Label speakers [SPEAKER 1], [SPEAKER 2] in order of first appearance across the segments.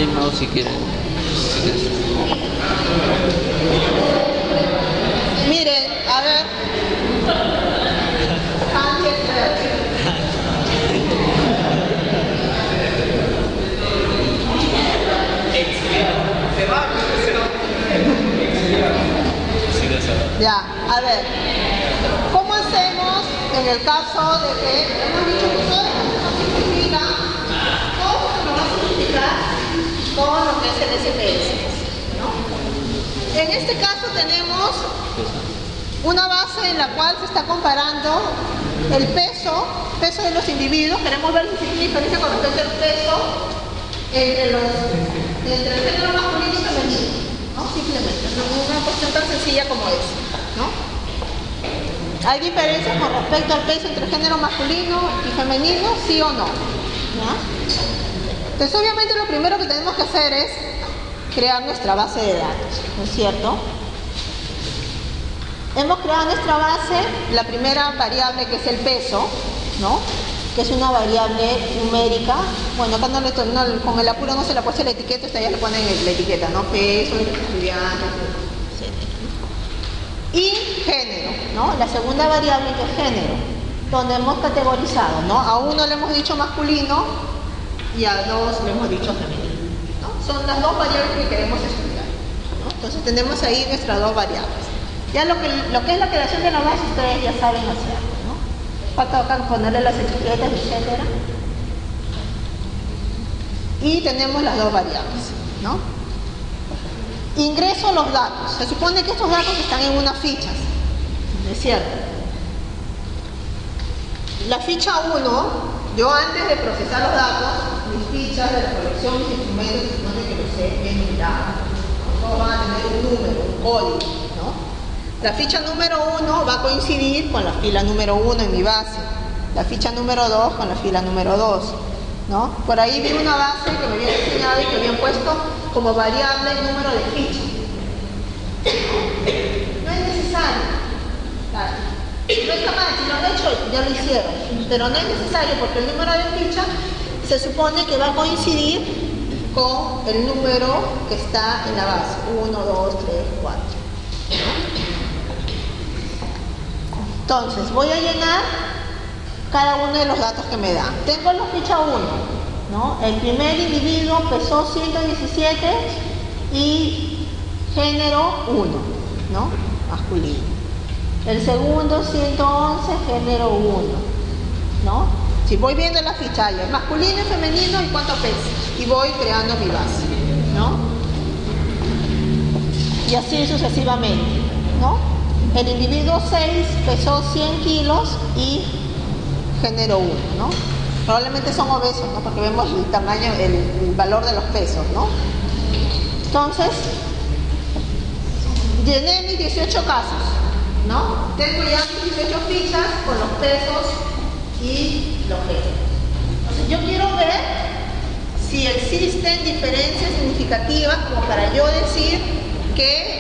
[SPEAKER 1] el mouse si quieres.
[SPEAKER 2] Miren, a ver. Ya, a ver. ¿Cómo hacemos en el caso de que hemos dicho que todo esto nos simplifica? Todo esto nos va a simplificar todo lo que es el SPS, ¿no? En este caso tenemos una base en la cual se está comparando el peso de los individuos. Queremos ver si tiene diferencia con respecto al peso entre el género masculino y femenino, ¿no? Simplemente, una cuestión tan sencilla como esa, ¿no? ¿Hay diferencias con respecto al peso entre el género masculino y femenino? ¿Sí o no? ¿Ya? Entonces, obviamente, lo primero que tenemos que hacer es crear nuestra base de datos, ¿no es cierto? Hemos creado nuestra base, la primera variable que es el peso, ¿no? Que es una variable numérica. Bueno, acá con el apuro no se le ha puesto la etiqueta, ustedes ya le ponen la etiqueta, ¿no? Peso, estudiante, etc. Y género, ¿no? La segunda variable que es género, donde hemos categorizado, ¿no? A uno le hemos dicho masculino y a dos le hemos dicho femenino, ¿no? Son las dos variables que queremos estudiar, ¿no? Entonces tenemos ahí nuestras dos variables. Ya lo que es la creación de la base ustedes ya saben hacerlo, ¿no? Falta acá ponerle las etiquetas, etcétera. Y tenemos las dos variables, ¿no? Ingreso los datos. Se supone que estos datos están en unas fichas, ¿no es cierto? La ficha 1, yo antes de procesar los datos, mis fichas de la colección, mis instrumentos, se supone que los he enumerado. Todos van a tener un número, un código, ¿no? La ficha número 1 va a coincidir con la fila número 1 en mi base. La ficha número 2 con la fila número 2, ¿no? Por ahí vi una base que me habían enseñado y que habían puesto como variable el número de ficha. No es necesario. Claro. No está mal, si lo han hecho, ya lo hicieron. Pero no es necesario porque el número de ficha se supone que va a coincidir con el número que está en la base. 1, 2, 3, 4. Entonces, voy a llenar cada uno de los datos que me dan. Tengo la ficha 1, ¿no? El primer individuo pesó 117 y género 1, ¿no? Masculino. El segundo 111, género 1, ¿no? Si voy viendo la ficha, hay masculino y femenino y cuánto pesa. Y voy creando mi base, ¿no? Y así sucesivamente, ¿no? El individuo 6 pesó 100 kilos y género 1, ¿no? Probablemente son obesos, ¿no? Porque vemos el tamaño, el valor de los pesos, ¿no? Entonces, llené mis 18 casos, ¿no? Tengo ya mis 18 fichas con los pesos y los géneros. Entonces, yo quiero ver si existen diferencias significativas como para yo decir que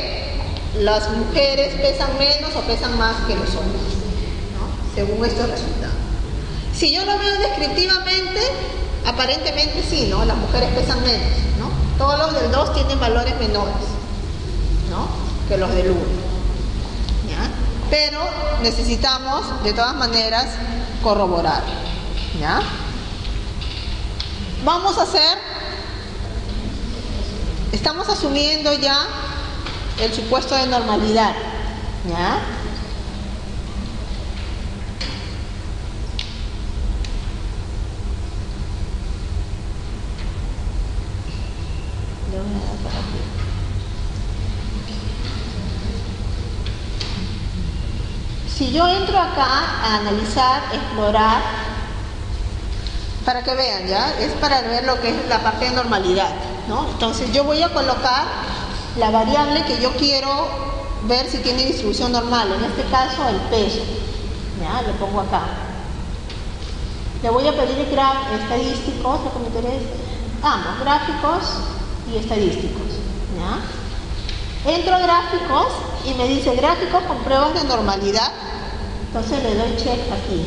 [SPEAKER 2] las mujeres pesan menos o pesan más que los hombres, ¿no? Según estos resultados. Si yo lo veo descriptivamente, aparentemente sí, ¿no? Las mujeres pesan menos, ¿no? Todos los del 2 tienen valores menores, ¿no? Que los del 1, ¿ya? Pero necesitamos, de todas maneras, corroborar, ¿ya? Vamos a hacer, estamos asumiendo ya el supuesto de normalidad, ¿ya? Si yo entro acá a analizar, explorar, para que vean, ¿ya? Es para ver lo que es la parte de normalidad, ¿no? Entonces yo voy a colocar la variable que yo quiero ver si tiene distribución normal, en este caso el peso, ¿ya? Lo pongo acá. Le voy a pedir estadísticos, lo que me interesa, ambos, gráficos y estadísticos, ¿ya? Entro a gráficos y me dice gráficos con pruebas de normalidad, entonces le doy check aquí,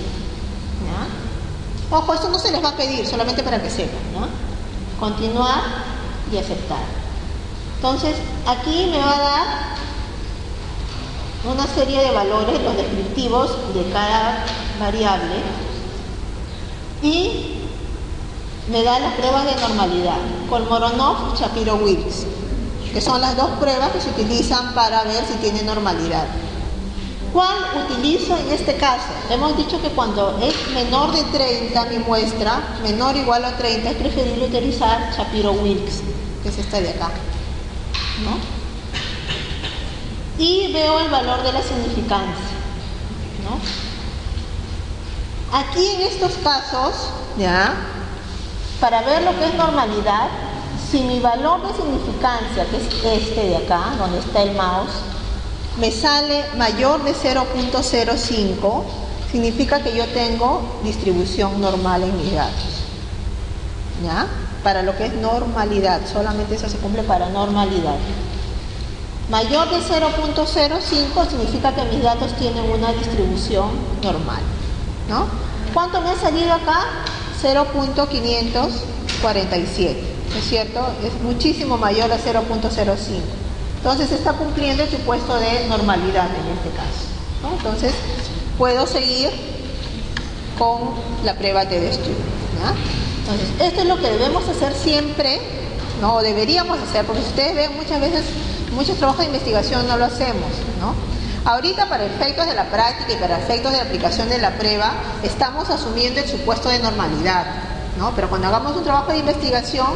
[SPEAKER 2] ¿ya? Ojo, esto no se les va a pedir, solamente para que sepan, ¿ya? Continuar. y aceptar. Entonces, aquí me va a dar una serie de valores, los descriptivos de cada variable, y me da las pruebas de normalidad, Kolmogorov, Shapiro-Wilks, que son las dos pruebas que se utilizan para ver si tiene normalidad. ¿Cuál utilizo en este caso? Hemos dicho que cuando es menor de 30 mi muestra, menor o igual a 30, es preferible utilizar Shapiro-Wilks, que es esta de acá, ¿no? Y veo el valor de la significancia, ¿no? Aquí en estos casos, ¿ya? Para ver lo que es normalidad, si mi valor de significancia, que es este de acá, donde está el mouse, me sale mayor de 0.05, significa que yo tengo distribución normal en mis datos, ¿ya? Para lo que es normalidad, solamente eso se cumple para normalidad. Mayor de 0.05 significa que mis datos tienen una distribución normal, ¿no? ¿Cuánto me ha salido acá? 0.547, ¿no es cierto? Es muchísimo mayor a 0.05. Entonces está cumpliendo el supuesto de normalidad en este caso, ¿no? Entonces puedo seguir con la prueba de estudio, ¿ya? Entonces esto es lo que debemos hacer siempre, ¿no? O deberíamos hacer, porque si ustedes ven muchas veces, muchos trabajos de investigación no lo hacemos, ¿no? Ahorita, para efectos de la práctica y para efectos de la aplicación de la prueba, estamos asumiendo el supuesto de normalidad, ¿no? Pero cuando hagamos un trabajo de investigación,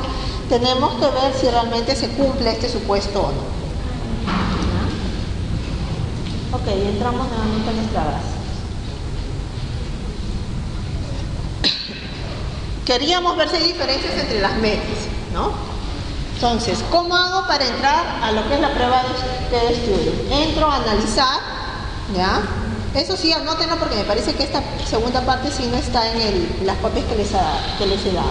[SPEAKER 2] tenemos que ver si realmente se cumple este supuesto o no. Ok, entramos nuevamente en nuestra base. Queríamos ver si hay diferencias entre las medias, ¿no? Entonces, ¿cómo hago para entrar a lo que es la prueba de estudio? Entro a analizar, ¿ya? Eso sí, anótenlo porque me parece que esta segunda parte sí no está en las copias que les he dado.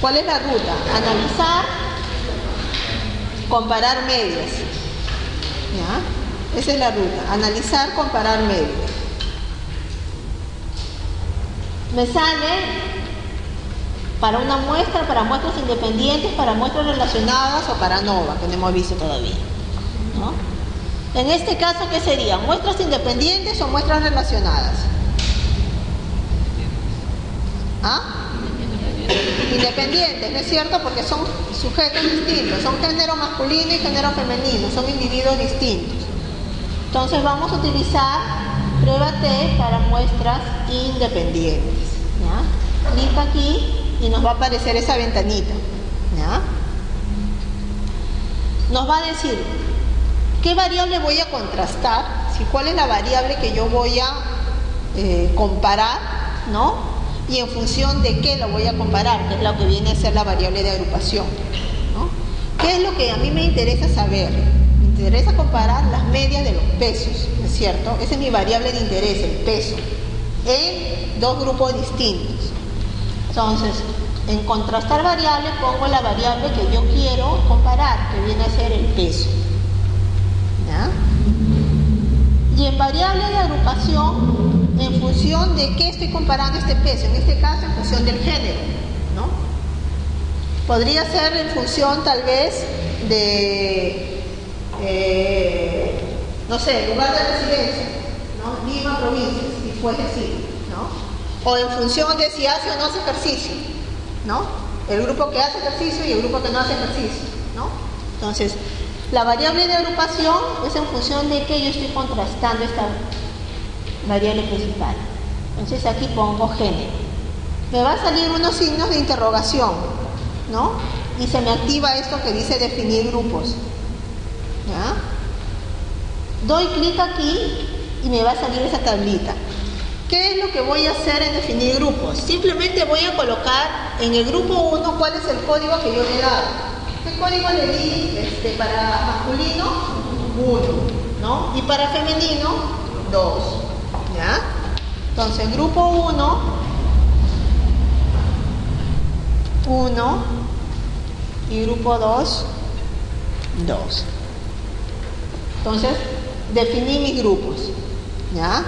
[SPEAKER 2] ¿Cuál es la ruta? Analizar, comparar medias, ¿ya? Esa es la ruta, analizar, comparar medias. Me sale para una muestra, para muestras independientes, para muestras relacionadas o para ANOVA, que no hemos visto todavía, ¿no? En este caso, ¿qué serían? ¿Muestras independientes o muestras relacionadas? ¿Ah? Independientes, ¿no es cierto? Porque son sujetos distintos, son género masculino y género femenino, son individuos distintos. Entonces vamos a utilizar prueba T para muestras independientes, ¿ya? Clic aquí y nos va a aparecer esa ventanita, ¿ya? Nos va a decir qué variable voy a contrastar, cuál es la variable que yo voy a comparar, ¿no? Y en función de qué lo voy a comparar, que es lo que viene a ser la variable de agrupación, ¿no? ¿Qué es lo que a mí me interesa saber? Me interesa comparar las medias de los pesos, ¿no es cierto? Esa es mi variable de interés, el peso, en dos grupos distintos. Entonces, en contrastar variables pongo la variable que yo quiero comparar, que viene a ser el peso, ¿ya? Y en variable de agrupación, en función de qué estoy comparando este peso, en este caso en función del género, ¿no? Podría ser en función tal vez de, no sé, lugar de residencia, ¿no? Lima, provincia, si fuese así, ¿no? O en función de si hace o no hace ejercicio, ¿no? El grupo que hace ejercicio y el grupo que no hace ejercicio, ¿no? Entonces, la variable de agrupación es en función de que yo estoy contrastando esta variable principal. Entonces aquí pongo género. Me va a salir unos signos de interrogación, ¿no? Y se me activa esto que dice definir grupos, ¿ya? Doy clic aquí y me va a salir esa tablita. ¿Qué es lo que voy a hacer en definir grupos? Simplemente voy a colocar en el grupo 1 cuál es el código que yo le he dado. ¿Qué código le di? Para masculino, 1, ¿no? Y para femenino, 2, ¿ya? Entonces, grupo 1, 1, y grupo 2, 2. Entonces, definí mis grupos, ¿ya?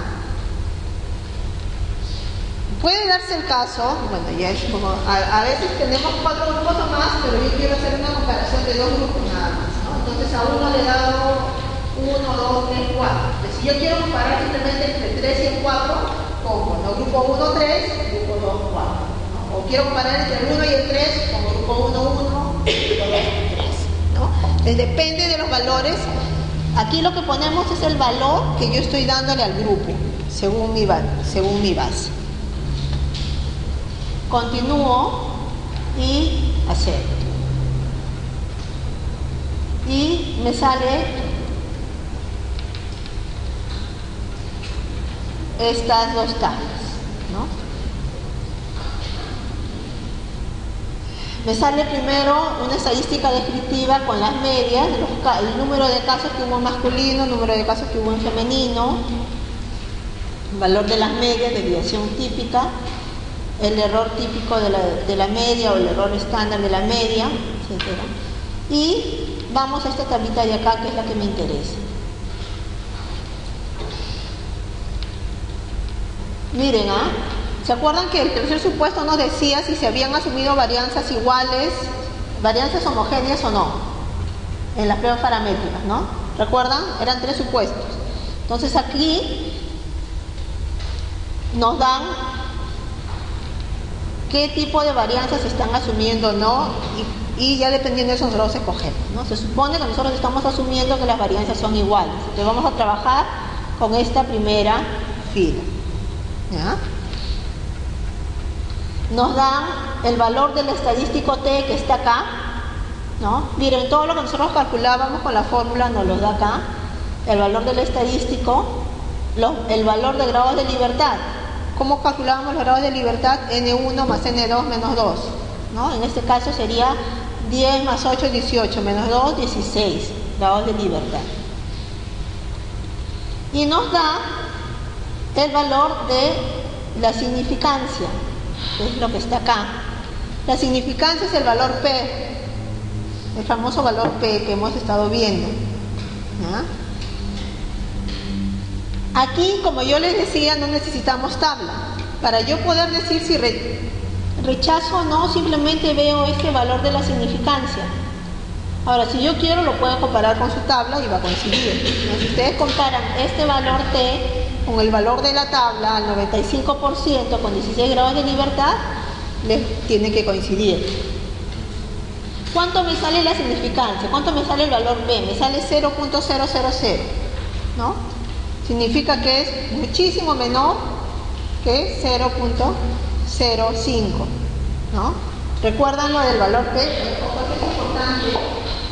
[SPEAKER 2] Puede darse el caso, bueno, ya es como, a veces tenemos 4 grupos o más, pero yo quiero hacer una comparación de 2 grupos nada más, ¿no? Entonces a uno le he dado 1, 2, 3, 4. Entonces, si yo quiero comparar simplemente entre 3 y el 4, pongo, ¿no? Grupo 1, 3, grupo 2, 4. ¿No? O quiero comparar entre el 1 y el 3, pongo grupo 1, 1, grupo 2, 3. ¿No? Entonces depende de los valores. Aquí lo que ponemos es el valor que yo estoy dándole al grupo, según mi base. Continúo y acepto. Y me sale estas 2 tablas, ¿no? Me sale primero una estadística descriptiva con las medias, el número de casos que hubo en masculino, el número de casos que hubo en femenino, el valor de las medias, desviación típica, el error típico de la media o el error estándar de la media, etc. Y vamos a esta tablita de acá, que es la que me interesa. Miren, ¿se acuerdan que el tercer supuesto nos decía si se habían asumido varianzas iguales, varianzas homogéneas o no? En las pruebas paramétricas, ¿no? ¿Recuerdan? Eran 3 supuestos. Entonces aquí nos dan qué tipo de varianzas se están asumiendo o no, y ya dependiendo de eso nosotros escogemos, ¿no? Se supone que nosotros estamos asumiendo que las varianzas son iguales. Entonces vamos a trabajar con esta primera fila. ¿Ya? Nos dan el valor del estadístico T que está acá, ¿no? Miren, todo lo que nosotros calculábamos con la fórmula nos lo da acá. El valor del estadístico, el valor de grados de libertad. ¿Cómo calculábamos los grados de libertad? N1 más N2 menos 2, ¿no? En este caso sería 10 más 8, 18, menos 2, 16 grados de libertad. Y nos da el valor de la significancia, que es lo que está acá. La significancia es el valor P, el famoso valor P que hemos estado viendo, ¿ya? Aquí, como yo les decía, no necesitamos tabla. Para yo poder decir si rechazo o no, simplemente veo este valor de la significancia. Ahora, si yo quiero, lo puedo comparar con su tabla y va a coincidir. Entonces, si ustedes comparan este valor T con el valor de la tabla al 95% con 16 grados de libertad, les tiene que coincidir. ¿Cuánto me sale la significancia? ¿Cuánto me sale el valor B? Me sale 0.000, ¿no? Significa que es muchísimo menor que 0.05, ¿no? ¿Recuerdan lo del valor P? Es importante.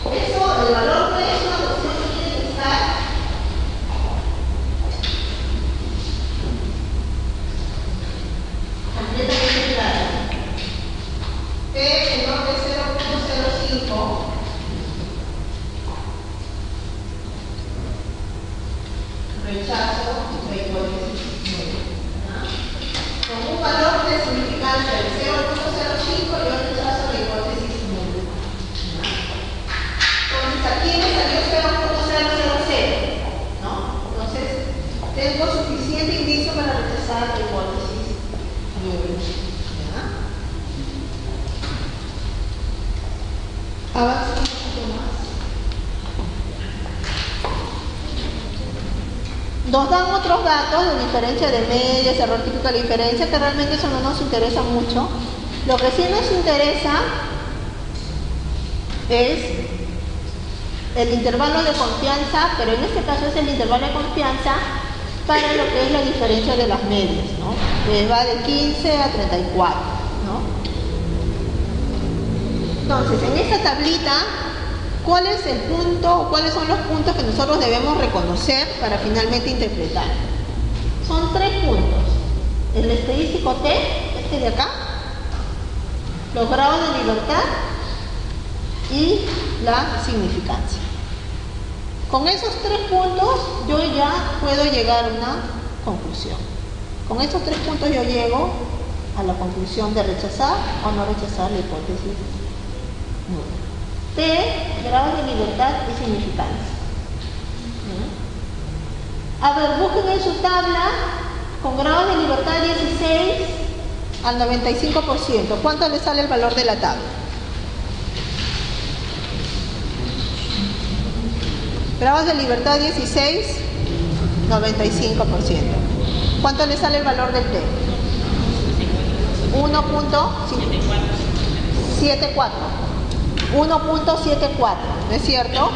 [SPEAKER 2] Eso, el valor P es una cuestión que tiene que estar completamente clara. P menor de 0.05 rechazo la hipótesis nueva. Con un valor de significancia de 0.05 yo rechazo la hipótesis nueva. Entonces aquí me salió 0.000, ¿no? Entonces tengo suficiente indicio para rechazar la hipótesis nueva. Avanza un poquito más. Nos dan otros datos de diferencia de medias, error típico de la diferencia, que realmente eso no nos interesa mucho. Lo que sí nos interesa es el intervalo de confianza, pero en este caso es el intervalo de confianza para lo que es la diferencia de las medias, ¿no? Que va de 15 a 34, ¿no? Entonces, en esta tablita, ¿cuál es el punto o cuáles son los puntos que nosotros debemos reconocer para finalmente interpretar? Son 3 puntos. El estadístico T, este de acá, los grados de libertad y la significancia. Con esos 3 puntos yo ya puedo llegar a una conclusión. Con esos 3 puntos yo llego a la conclusión de rechazar o no rechazar la hipótesis nula. T, grados de libertad y significancia. A ver, busquen en su tabla con grados de libertad 16 al 95%. ¿Cuánto le sale el valor de la tabla? Grados de libertad 16, 95%. ¿Cuánto le sale el valor del T? 1.74. 1.74, ¿no es cierto?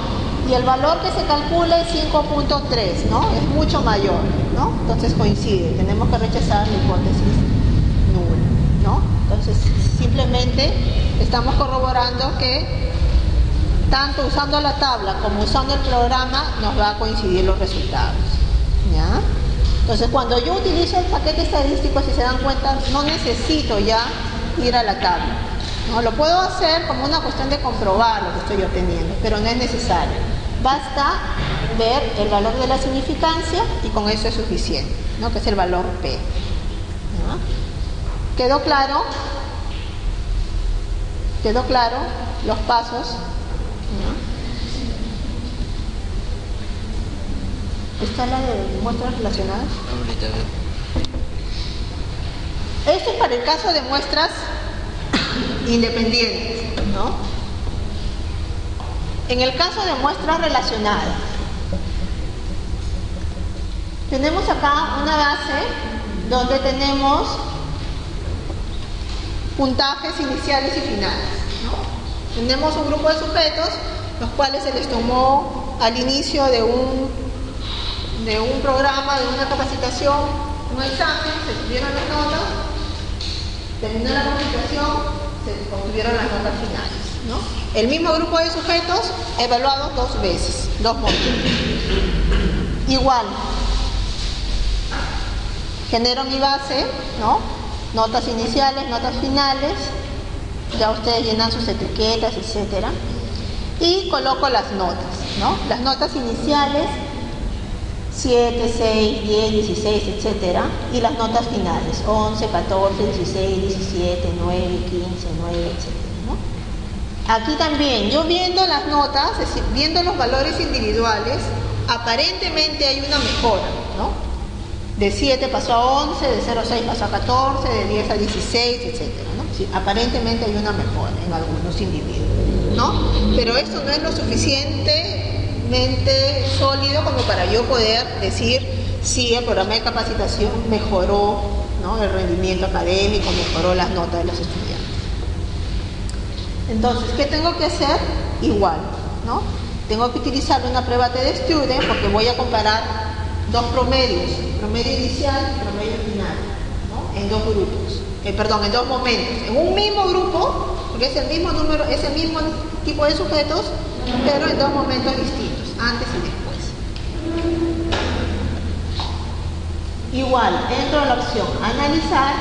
[SPEAKER 2] Y el valor que se calcula es 5.3, ¿no? Es mucho mayor, ¿no? Entonces coincide, tenemos que rechazar la hipótesis nula, ¿no? Entonces simplemente estamos corroborando que tanto usando la tabla como usando el programa nos va a coincidir los resultados, ¿ya? Entonces cuando yo utilizo el paquete estadístico, si se dan cuenta, no necesito ya ir a la tabla, ¿no? Lo puedo hacer como una cuestión de comprobar lo que estoy obteniendo, pero no es necesario. Basta ver el valor de la significancia y con eso es suficiente, ¿no? Que es el valor P, ¿no? ¿Quedó claro? ¿Quedó claro los pasos? ¿No? ¿Está la de muestras relacionadas? Esto es para el caso de muestras independientes, ¿no? En el caso de muestras relacionadas, tenemos acá una base donde tenemos puntajes iniciales y finales, ¿no? Tenemos un grupo de sujetos, los cuales se les tomó al inicio de un programa, de una capacitación, un examen, se tuvieron las notas, terminó la capacitación, se obtuvieron las notas finales, ¿no? El mismo grupo de sujetos evaluados 2 veces, 2 módulos. Igual, genero mi base, ¿no? Notas iniciales, notas finales, ya ustedes llenan sus etiquetas, etcétera, y coloco las notas, ¿no? Las notas iniciales, 7, 6, 10, 16, etcétera, y las notas finales, 11, 14, 16, 17, 9, 15, 9, etcétera. Aquí también, yo viendo las notas, es decir, viendo los valores individuales, aparentemente hay una mejora, ¿no? De 7 pasó a 11, de 0 a 6 pasó a 14, de 10 a 16, etcétera, ¿no? Sí, aparentemente hay una mejora en algunos individuos, ¿no? Pero esto no es lo suficientemente sólido como para yo poder decir si el programa de capacitación mejoró, ¿no? El rendimiento académico, mejoró las notas de los estudiantes. Entonces, ¿qué tengo que hacer? Igual, ¿no? Tengo que utilizar una prueba TestStudent porque voy a comparar 2 promedios, promedio inicial y promedio final, ¿no? En 2 grupos, en 2 momentos. En un mismo grupo, porque es el mismo número, es el mismo tipo de sujetos, pero en 2 momentos distintos, antes y después. Igual, entro a la opción analizar,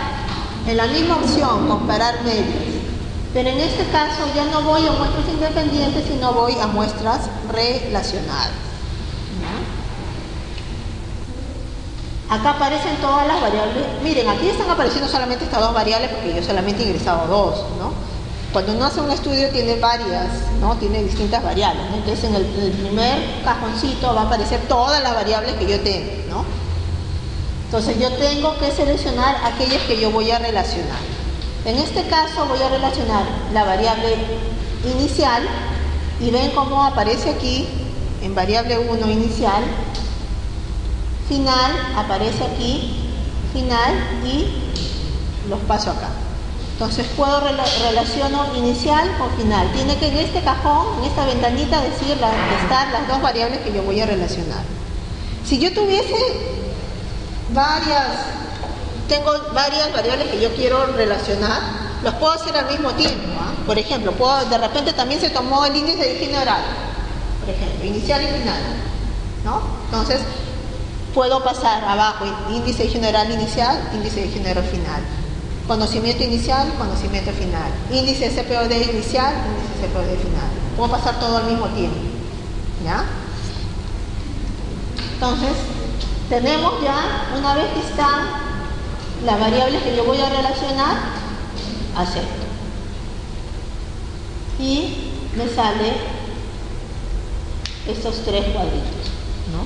[SPEAKER 2] en la misma opción comparar medios. Pero en este caso ya no voy a muestras independientes, sino voy a muestras relacionadas, ¿no? Acá aparecen todas las variables. Miren, aquí están apareciendo solamente estas 2 variables porque yo solamente he ingresado 2, ¿no? Cuando uno hace un estudio tiene varias, ¿no? Tiene distintas variables, ¿no? Entonces en el primer cajoncito va a aparecer todas las variables que yo tengo, ¿no? Entonces yo tengo que seleccionar aquellas que yo voy a relacionar. En este caso voy a relacionar la variable inicial y ven cómo aparece aquí en variable 1 inicial, final, aparece aquí, final y los paso acá. Entonces puedo relaciono inicial con final. Tiene que en este cajón, en esta ventanita, decir estar las 2 variables que yo voy a relacionar. Si yo tuviese tengo varias variables que yo quiero relacionar, los puedo hacer al mismo tiempo, ¿eh? Por ejemplo, de repente también se tomó el índice de higiene oral, por ejemplo, inicial y final, ¿no? Entonces, puedo pasar abajo, índice de higiene oral inicial, índice de higiene oral final. Conocimiento inicial, conocimiento final. Índice de CPOD inicial, índice de CPOD final. Puedo pasar todo al mismo tiempo, ¿ya? Entonces, tenemos ya, una vez que están las variables que yo voy a relacionar, acepto. Y me sale estos 3 cuadritos, ¿no?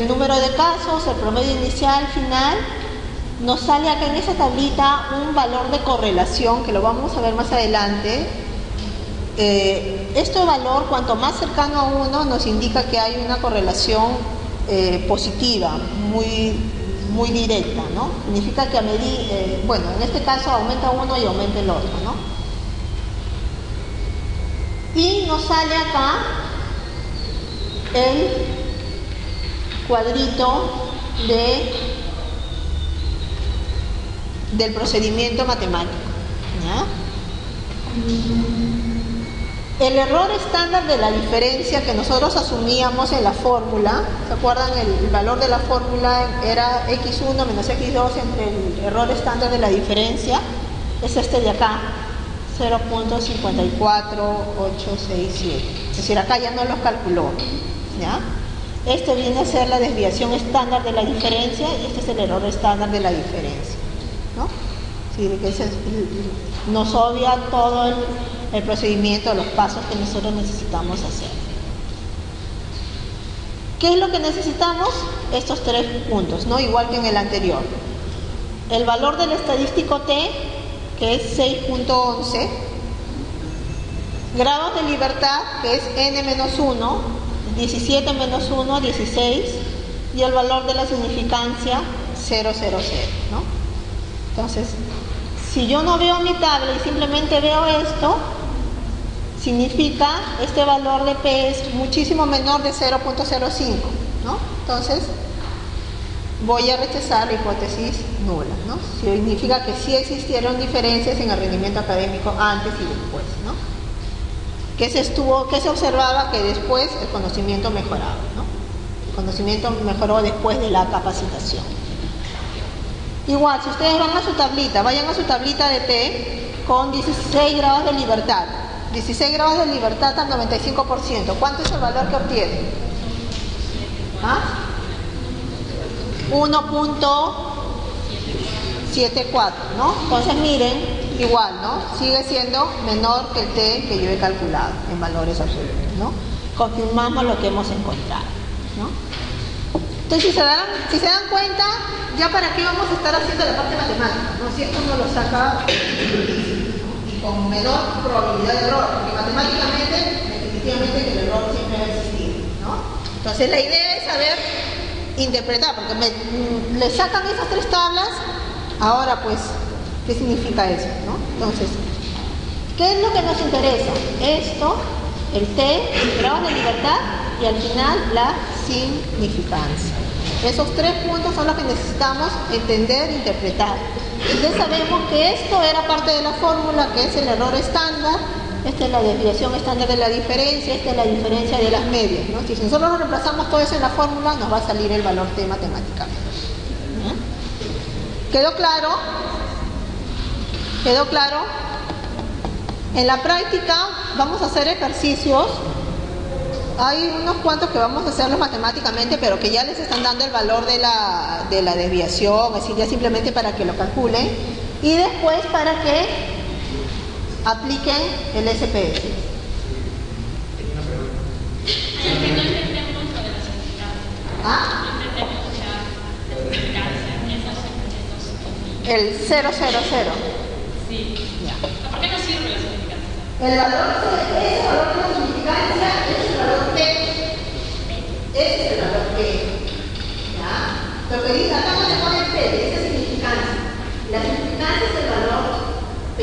[SPEAKER 2] El número de casos, el promedio inicial, final nos sale acá en esa tablita un valor de correlación que lo vamos a ver más adelante. Este valor, cuanto más cercano a 1, nos indica que hay una correlación positiva, muy directa, ¿no? Significa que a medida, bueno, en este caso aumenta uno y aumenta el otro, ¿no? Y nos sale acá el cuadrito del procedimiento matemático, ¿ya? El error estándar de la diferencia que nosotros asumíamos en la fórmula, ¿se acuerdan? El valor de la fórmula era x1 menos x2 entre el error estándar de la diferencia, es este de acá, 0.54867. Es decir, acá ya no los calculó, ¿ya? Este viene a ser la desviación estándar de la diferencia y este es el error estándar de la diferencia, ¿no? Sí, que nos obvia todo el procedimiento, los pasos que nosotros necesitamos hacer. ¿Qué es lo que necesitamos? Estos 3 puntos, ¿no? Igual que en el anterior. El valor del estadístico T, que es 6.11. Grados de libertad, que es n-1, 17 menos 1, 16. Y el valor de la significancia, 000, ¿no? Entonces, si yo no veo mi tabla y simplemente veo esto, significa este valor de P es muchísimo menor de 0.05, ¿no? Entonces, voy a rechazar la hipótesis nula, ¿no? Significa que sí existieron diferencias en el rendimiento académico antes y después, ¿no? Que se observaba que después el conocimiento mejoraba, ¿no? El conocimiento mejoró después de la capacitación. Igual, si ustedes van a su tablita, vayan a su tablita de T con 16 grados de libertad. 16 grados de libertad al 95%. ¿Cuánto es el valor que obtiene? ¿Ah? 1.74, ¿no? Entonces miren, igual, ¿no? Sigue siendo menor que el T que yo he calculado en valores absolutos, ¿no? Confirmamos lo que hemos encontrado, ¿no? Entonces, si se dan cuenta, ya para qué vamos a estar haciendo la parte matemática, ¿no? Si esto no lo saca y con menor probabilidad de error, porque matemáticamente, definitivamente que el error siempre va a existir, ¿no? Entonces, la idea es saber interpretar, porque le sacan esas 3 tablas, ahora pues, ¿qué significa eso, no? Entonces, ¿qué es lo que nos interesa? Esto, el T, el grado de libertad y al final la significancia. Esos 3 puntos son los que necesitamos entender e interpretar. Y ya sabemos que esto era parte de la fórmula, que es el error estándar, esta es la desviación estándar de la diferencia, esta es la diferencia de las medias, ¿no? Si nosotros reemplazamos todo eso en la fórmula, nos va a salir el valor T matemáticamente. ¿Quedó claro? ¿Quedó claro? En la práctica vamos a hacer ejercicios. Hay unos cuantos que vamos a hacerlos matemáticamente, pero que ya les están dando el valor de la desviación, es decir, ya simplemente para que lo calculen y después para que apliquen el SPS. ¿Ah? El 000.
[SPEAKER 1] Sí.
[SPEAKER 2] Ya.
[SPEAKER 1] ¿Por qué no sirve la significancia?
[SPEAKER 2] El valor de la significancia es el valor P. Ese es el valor P. ¿Ya? Lo que dice acá no le pone P, esa es significancia. La significancia es el valor P.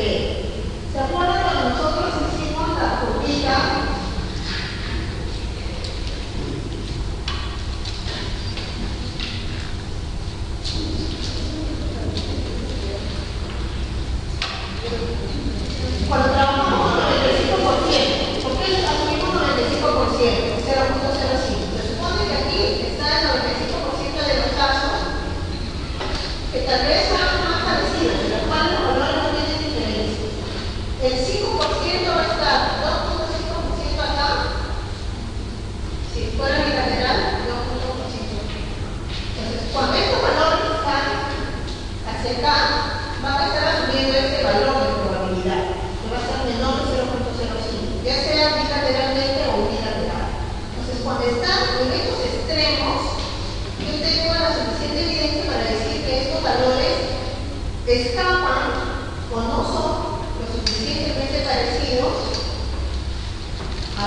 [SPEAKER 2] ¿Se acuerdan cuando nosotros hicimos la curvita? Cuando trabajamos con 95%, ¿por qué asumimos 95%? 0.05. Se supone que aquí está el 95% de los casos que tal vez son más parecidos, en los cuales los valores no tienen diferencia. El 5% va a estar 2.5% acá, si fuera bilateral, 2.5%. Entonces, cuando estos valores están hacia acá, van a estar asumiendo este valor de probabilidad, que va a ser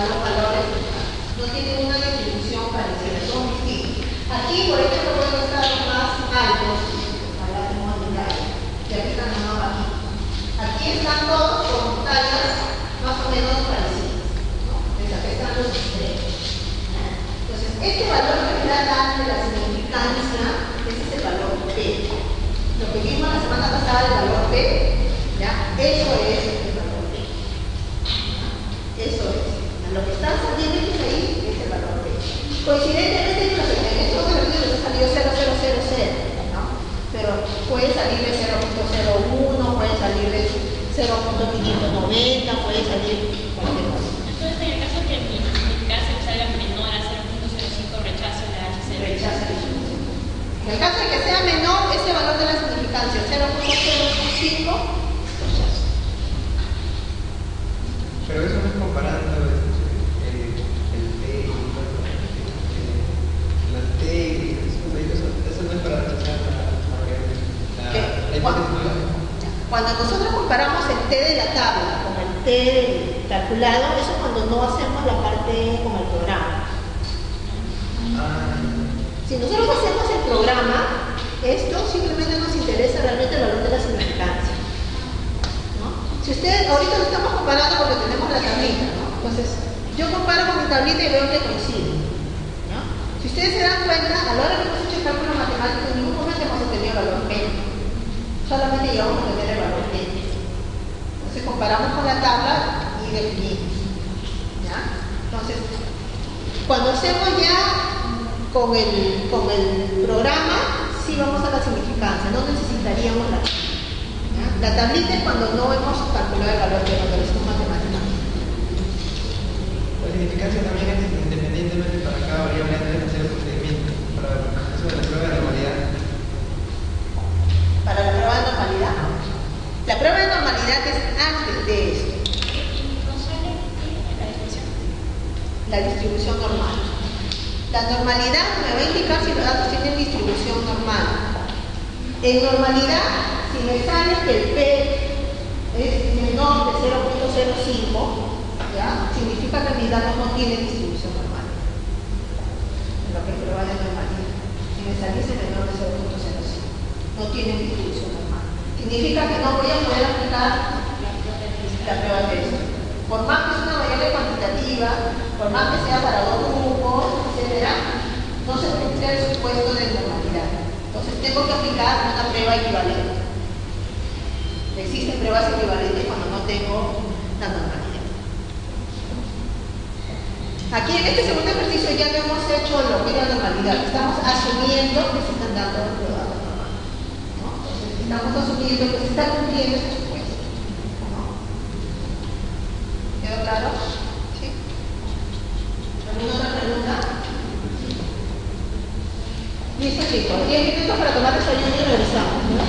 [SPEAKER 2] los valores no tienen una distribución parecida, son distintos. Aquí, por ejemplo, pueden estar los más altos, y aquí están los más bajitos. Aquí están todos con tallas más o menos parecidas, ¿no? Entonces, aquí están los extremos. Entonces, este valor que me da de la significancia, ese es el valor P. Lo que vimos la semana pasada del valor P, ¿ya? Eso es el valor P. Eso es. Lo que están saliendo ahí es el valor P. Coincidentemente, en estos ejercicios ha salido 0,000, ¿no? Pero puede salir de 0,01, puede salir de 0,590, puede salir cualquier cosa.
[SPEAKER 1] Entonces, en el caso que mi significancia salga menor a 0,05, rechazo la HCl.
[SPEAKER 2] Rechaza el HCl. En el caso de que sea menor, ese valor de la significancia 0,005, rechazo.
[SPEAKER 3] Pero eso no es comparando el T, la T, eso no es para rechazar la hipótesis.
[SPEAKER 2] Cuando nosotros comparamos el T de la tabla con el T calculado, eso es cuando no hacemos la parte con el programa. Si nosotros hacemos el programa, esto simplemente nos interesa realmente el valor de la significancia, ¿no? Si ustedes, ahorita lo estamos comparando porque tenemos la tablita, ¿no? Entonces, yo comparo con mi tablita y veo que coincide, ¿no? Si ustedes se dan cuenta, a la hora que hemos hecho el cálculo matemático, en ningún momento hemos obtenido el valor P. Solamente llegamos a tener el valor P. Entonces, comparamos con la tabla y definimos, ¿ya? Entonces, cuando hacemos ya con el programa, sí vamos a la significancia, no necesitaríamos la tabla. La tablita es cuando no hemos calculado el valor de la operación matemática.
[SPEAKER 3] La significancia también es independientemente para cada variable antes de hacer el procedimiento, para eso de la prueba de normalidad.
[SPEAKER 2] Para la prueba de normalidad, no. La prueba de normalidad es antes de esto. La distribución normal. La normalidad me va a indicar si los datos tienen distribución normal. En normalidad, si me sale que el P es menor de 0,05, ¿ya? Significa que mis datos no tienen distribución normal. En lo que es prueba de normalidad. Si me saliese menor de 0,05, no tienen distribución normal. Significa que no voy a poder aplicar la prueba de esto. Por más que es una variable cuantitativa, por más que sea para dos grupos, etc., no se cumple el supuesto de normalidad. Entonces tengo que aplicar una prueba equivalente. Existen pruebas equivalentes cuando no tengo la normalidad. Aquí en este segundo ejercicio ya no hemos hecho lo que es la normalidad. Estamos asumiendo que se están dando los datos normales, ¿no? Entonces estamos asumiendo que se está cumpliendo este supuesto. ¿Quedó claro? ¿Sí? ¿Alguna otra pregunta? Listo, chicos. 10 minutos para tomar desayuno y regresamos, ¿no?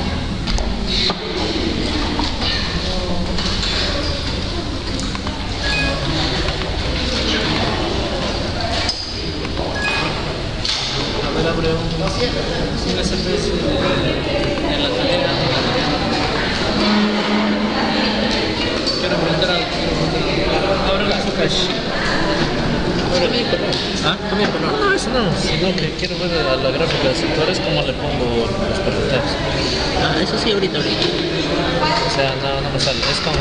[SPEAKER 4] A ver, abre un SPS en la cadena. Quiero preguntar algo. Abre la cash. ¿Ah? No, eso no, sino que quiero ver la gráfica de sectores, cómo le pongo los paralelos.
[SPEAKER 5] Ah, eso sí, ahorita.
[SPEAKER 4] O sea, no me sale, es con